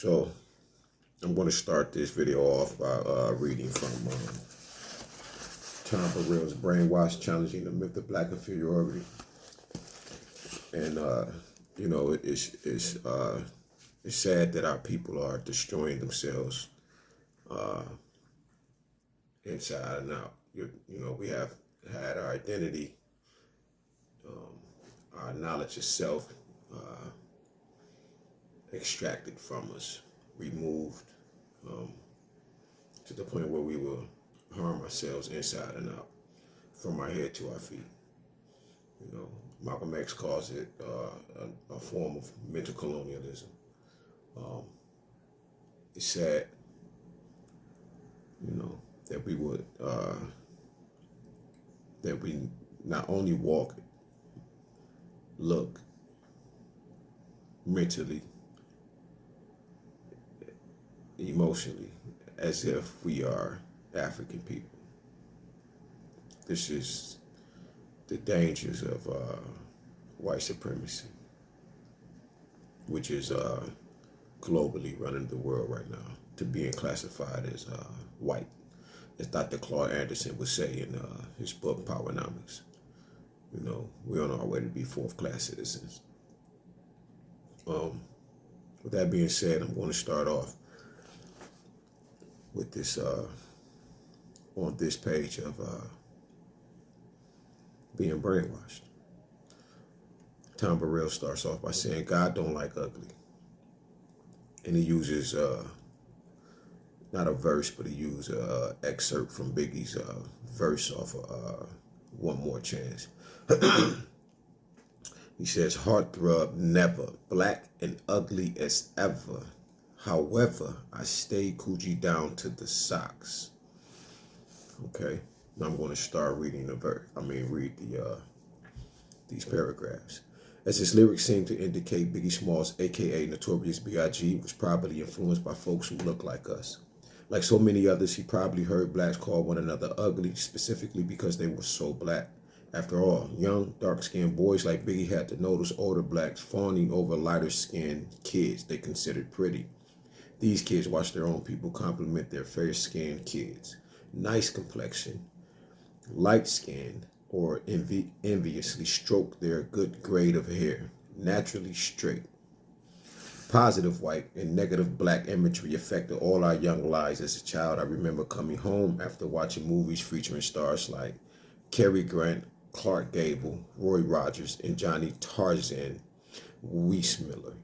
So I'm going to start this video off by reading from Tom Burrell's Brainwash, Challenging the Myth of Black Inferiority. And, you know, it's sad that our people are destroying themselves inside and out. You know, we have had our identity, our knowledge of self extracted from us, removed to the point where we will harm ourselves inside and out, from our head to our feet. You know, Malcolm X calls it a form of mental colonialism. It's sad, you know, that we would, that we not only walk, look, mentally, emotionally, as if we are African people. This is the dangers of white supremacy, which is globally running the world right now, to being classified as white, as Dr. Claude Anderson would say in his book, Powernomics. You know, we're on our way to be fourth-class citizens. With that being said, I'm going to start off with this, on this page of being brainwashed. Tom Burrell starts off by saying, God don't like ugly. And he uses, not a verse, but he used an excerpt from Biggie's verse off of One More Chance. He says, heartthrob never, black and ugly as ever. However, I stay Coochie down to the socks. Okay, now I'm going to start reading read these paragraphs. As his lyrics seem to indicate, Biggie Smalls, aka Notorious B.I.G., was probably influenced by folks who look like us. Like so many others, he probably heard blacks call one another ugly, specifically because they were so black. After all, young, dark-skinned boys like Biggie had to notice older blacks fawning over lighter-skinned kids they considered pretty. These kids watched their own people compliment their fair-skinned kids. Nice complexion, light-skinned, or enviously stroke their good grade of hair, naturally straight. Positive white and negative black imagery affected all our young lives. As a child, I remember coming home after watching movies featuring stars like Cary Grant, Clark Gable, Roy Rogers, and Johnny Tarzan Weissmuller.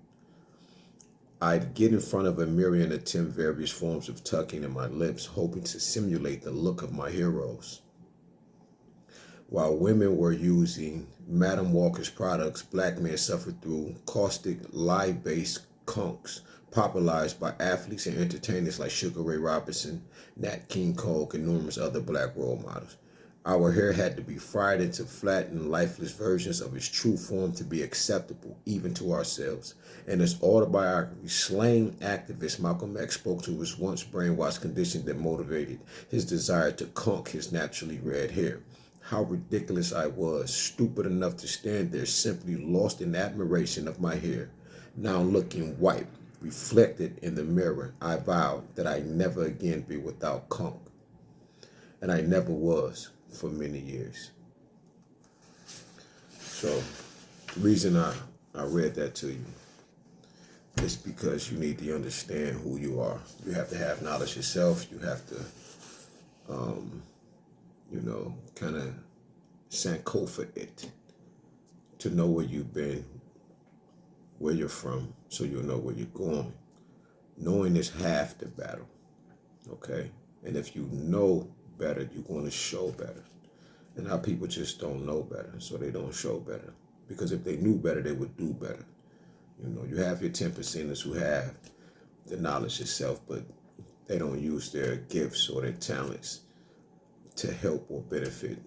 I'd get in front of a mirror and attempt various forms of tucking in my lips, hoping to simulate the look of my heroes. While women were using Madam Walker's products, black men suffered through caustic, lie-based conks popularized by athletes and entertainers like Sugar Ray Robinson, Nat King Cole, and numerous other black role models. Our hair had to be fried into flat and lifeless versions of its true form to be acceptable, even to ourselves. In his autobiography, Slaying activist Malcolm X spoke to his once brainwashed condition that motivated his desire to conk his naturally red hair. How ridiculous I was, stupid enough to stand there simply lost in admiration of my hair. Now looking white, reflected in the mirror, I vowed that I'd never again be without conk. And I never was for many years. So the reason I read that to you is because you need to understand who you are. You have to have knowledge yourself. You have to, you know, kind of sankofa it to know where you've been, where you're from, so you'll know where you're going. Knowing is half the battle, okay? And if you know better, you're going to show better. And our people just don't know better, so they don't show better. Because if they knew better, they would do better. You know, you have your 10%ers who have the knowledge itself, but they don't use their gifts or their talents to help or benefit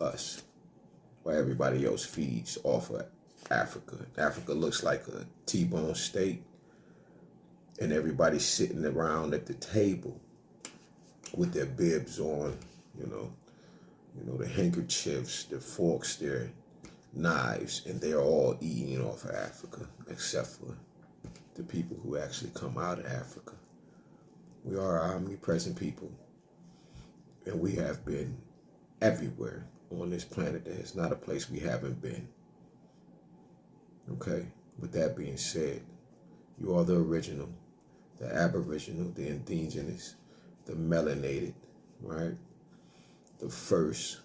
us, while everybody else feeds off of Africa. Africa looks like a T-bone steak, and everybody's sitting around at the table with their bibs on, you know, the handkerchiefs, their forks, their knives, and they're all eating off of Africa, except for the people who actually come out of Africa. We are an omnipresent people, and we have been everywhere on this planet. There is not a place we haven't been. Okay, with that being said, you are the original, the aboriginal, the indigenous, the melanated, right? The first,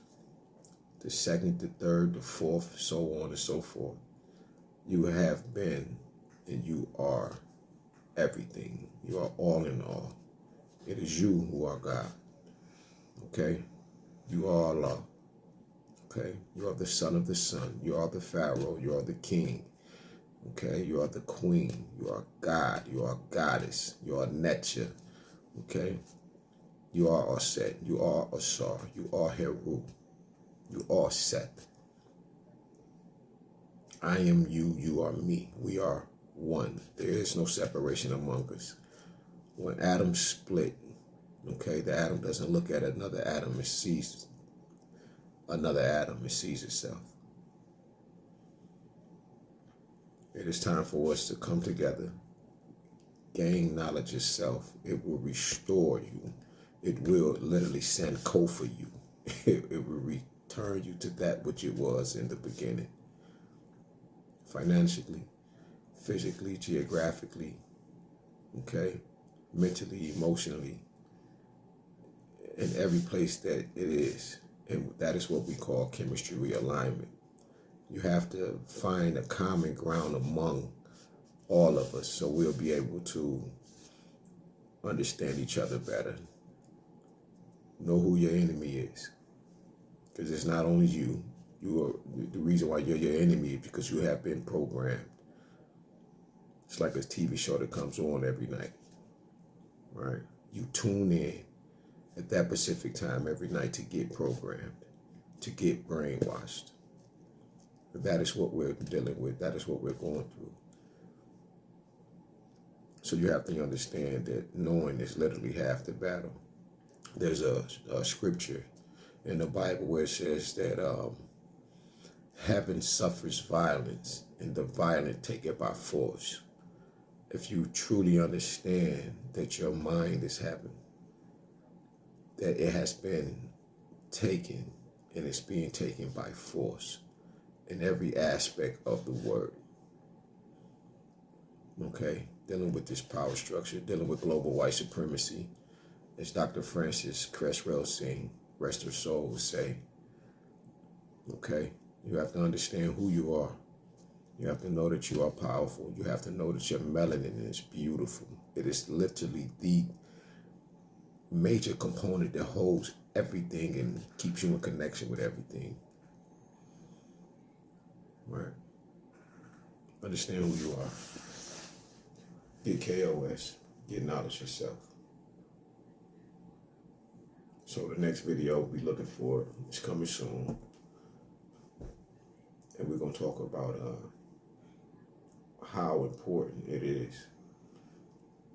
the second, the third, the fourth, so on and so forth. You have been and you are everything. You are all in all. It is you who are God. Okay? You are Allah. Okay? You are the son of the sun. You are the Pharaoh. You are the king. Okay? You are the queen. You are God. You are goddess. You are Netcha. Okay? You are Aset. You are Asar. You are Heru. You are Seth. I am you. You are me. We are one. There is no separation among us. When atoms split, okay, the atom doesn't look at another atom. It sees another atom. It sees itself. It is time for us to come together, gain knowledge of self. It will restore you. It will literally send for you. It will return you to that which it was in the beginning. Financially, physically, geographically, okay, mentally, emotionally, in every place that it is. And that is what we call chemistry realignment. You have to find a common ground among all of us so we'll be able to understand each other better. Know who your enemy is. Because it's not only you. The reason why you're your enemy is because you have been programmed. It's like a TV show that comes on every night, right? You tune in at that specific time every night to get programmed, to get brainwashed. But that is what we're dealing with. That is what we're going through. So you have to understand that knowing is literally half the battle. There's a scripture in the Bible where it says that heaven suffers violence and the violent take it by force. If you truly understand that your mind is having, that it has been taken and it's being taken by force in every aspect of the word. Okay, dealing with this power structure, dealing with global white supremacy, as Dr. Francis Cresswell Singh, rest her soul, would say. Okay, you have to understand who you are. You have to know that you are powerful. You have to know that your melanin is beautiful. It is literally the major component that holds everything and keeps you in connection with everything. Right? Understand who you are. Get KOS. Get knowledge yourself. So the next video we'll be looking for is coming soon. And we're going to talk about how important it is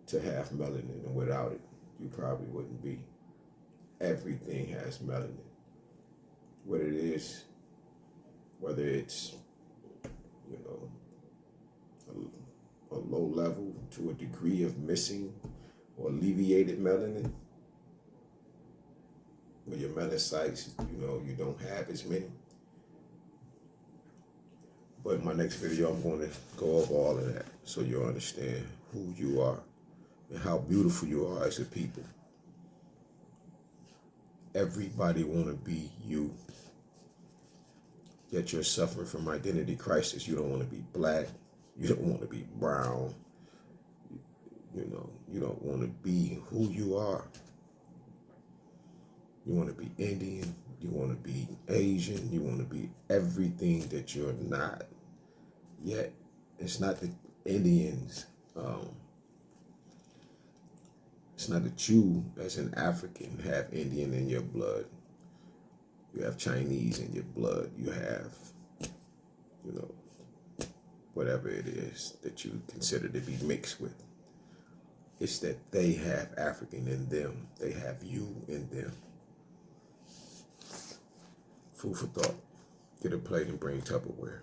to have melanin, and without it, you probably wouldn't be. Everything has melanin. What it is, whether it's, you know, a low level to a degree of missing or alleviated melanin, where your melanocytes, you know, you don't have as many. But in my next video, I'm going to go over all of that so you'll understand who you are and how beautiful you are as a people. Everybody want to be you, yet you're suffering from identity crisis. You don't want to be black. You don't want to be brown. You know, you don't want to be who you are. You want to be Indian. You want to be Asian. You want to be everything that you're not. Yet, it's not the Indians. It's not that you, as an African, have Indian in your blood. You have Chinese in your blood. You have, you know, whatever it is that you consider to be mixed with. It's that they have African in them. They have you in them. Food for thought. Get a plate and bring Tupperware.